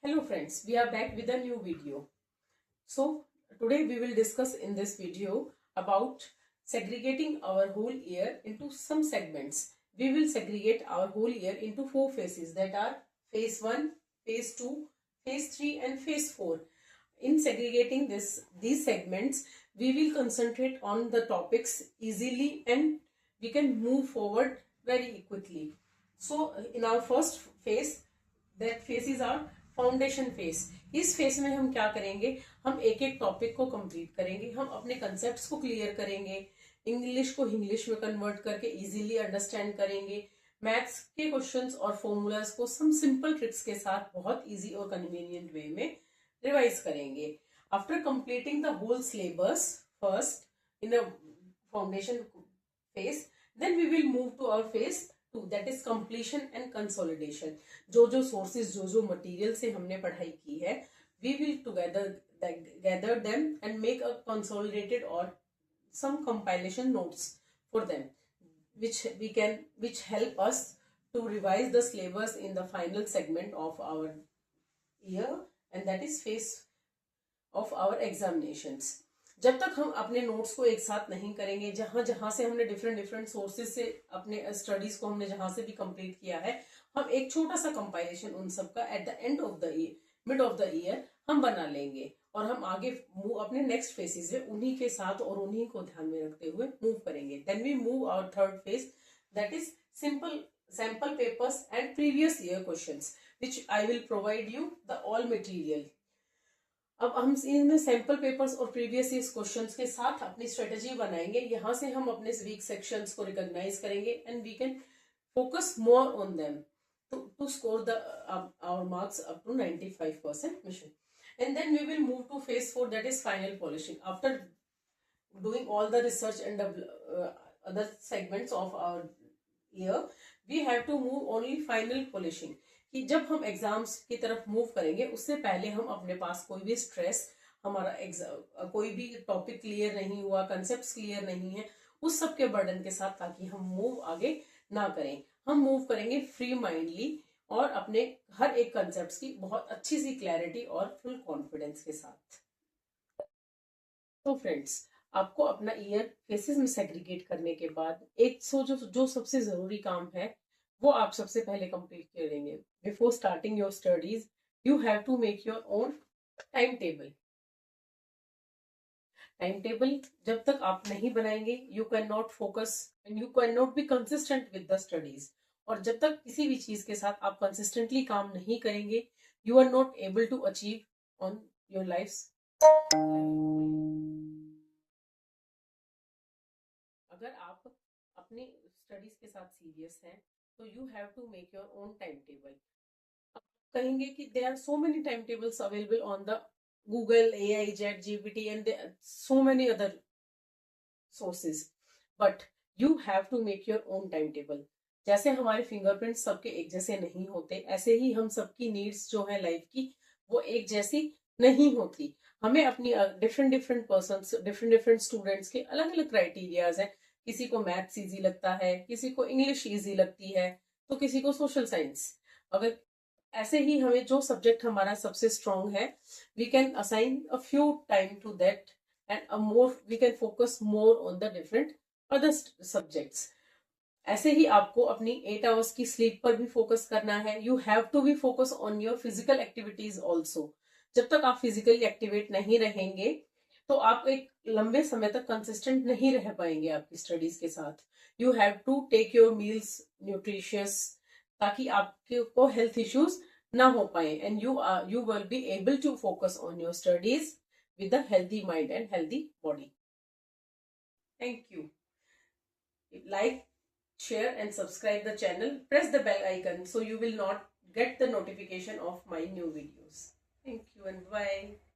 Hello friends, we are back with a new video. So today we will discuss in this video about segregating our whole year into some segments. We will segregate our whole year into 4 phases, that are phase 1, phase 2, phase 3 and phase 4. In segregating these segments, we will concentrate on the topics easily and we can move forward very quickly. So in our first phase, that phase is our foundation face. इस face में हम क्या करेंगे, हम एक एक topic को complete करेंगे, हम अपने कंसेप्ट्स को क्लियर करेंगे, इंग्लिश को इंग्लिश में कन्वर्ट करके इजीली अंडरस्टैंड करेंगे, मैथ्स के क्वेश्चंस और फॉर्मूलाज को सम सिंपल ट्रिक्स के साथ बहुत इजी और कन्वीनियंट वे में रिवाइज करेंगे. After completing the whole syllabus first in the foundation phase, then we will move to our phase 2, that is completion and consolidation. जो sources, जो material से हमने पढ़ाई की है, we will gather them and make a consolidated or some compilation notes for them, which help us to revise the syllabus in the final segment of our year, and that is phase of our examinations. जब तक हम अपने notes को एक साथ नहीं करेंगे, जहां से हमने डिफरेंट सोर्सेज से अपने स्टडीज को हमने जहां से भी कंप्लीट किया है, हम एक छोटा सा कंपाइलेशन उन सब का at the end of the mid of the year हम बना लेंगे और हम आगे अपने नेक्स्ट फेसेस में उन्हीं के साथ और उन्हीं को ध्यान में रखते हुए मूव करेंगे. Then we move our third phase, that is simple sample papers and previous year questions, which I will provide you the all material. अब हम इनमें सैंपल पेपर्स और प्रीवियस ईयर क्वेश्चंस के साथ अपनी स्ट्रेटेजी बनाएंगे. यहां से हम अपने वीक सेक्शंस को रिकॉग्नाइज करेंगे and we can focus more on them to score the our marks up to 95% mission. And then we will move to phase 4, that is final polishing. After doing all the research and other segments of our year, we have to move only final polishing. कि जब हम exams की तरफ move करेंगे उससे पहले हम अपने पास कोई भी स्ट्रेस, हमारा कोई भी टॉपिक क्लियर नहीं हुआ, कंसेप्ट क्लियर नहीं है, उस सब के बर्डन के साथ, ताकि हम मूव आगे ना करें. हम मूव करेंगे फ्री माइंडली और अपने हर एक कंसेप्ट की बहुत अच्छी सी क्लैरिटी और फुल कॉन्फिडेंस के साथ. तो फ्रेंड्स, आपको अपना ईयर फेसेस में सेग्रीगेट करने के बाद एक जो सबसे जरूरी काम है वो आप सबसे पहले कंप्लीट करेंगे. Before starting your studies, you have to make your own time table. Time table जब तक आप नहीं बनाएंगे, you can not focus and you can not be consistent with the studies. और जब तक किसी भी चीज के साथ आप कंसिस्टेंटली काम नहीं करेंगे, you are not able to achieve on your life. अगर आप अपनी स्टडीज के साथ सीरियस हैं, तो you have to make your own time table. कहेंगे कि there are so many time tables available on the Google, AI, ChatGPT and so many other sources, but you have to make your own time table. जैसे हमारे fingerprint सबके एक जैसे नहीं होते, ऐसे ही हम सबकी नीड्स जो है लाइफ की, वो एक जैसी नहीं होती. हमें अपनी डिफरेंट पर्सन्स, डिफरेंट स्टूडेंट्स के अलग अलग क्राइटेरियाज है. किसी को मैथ्स इजी लगता है, किसी को इंग्लिश इजी लगती है, तो किसी को सोशल साइंस. अगर ऐसे ही हमें जो सब्जेक्ट हमारा सबसे स्ट्रॉन्ग है, we can assign a few time to that and we can focus more on the different other subjects. ऐसे ही आपको अपनी 8 आवर्स की स्लीप पर भी फोकस करना है. You have to be focus on your physical activities also. जब तक आप फिजिकली एक्टिवेट नहीं रहेंगे, तो आप एक लंबे समय तक कंसिस्टेंट नहीं रह पाएंगे आपकी स्टडीज के साथ. You have to take your meals nutritious, ताकि आपको हेल्थ इश्यूज ना हो पाए and you will be able to focus on your studies with a healthy mind and healthy body. Thank you. Like, share and subscribe the channel. Press the bell icon so you will not get the notification of my new videos. Thank you and bye.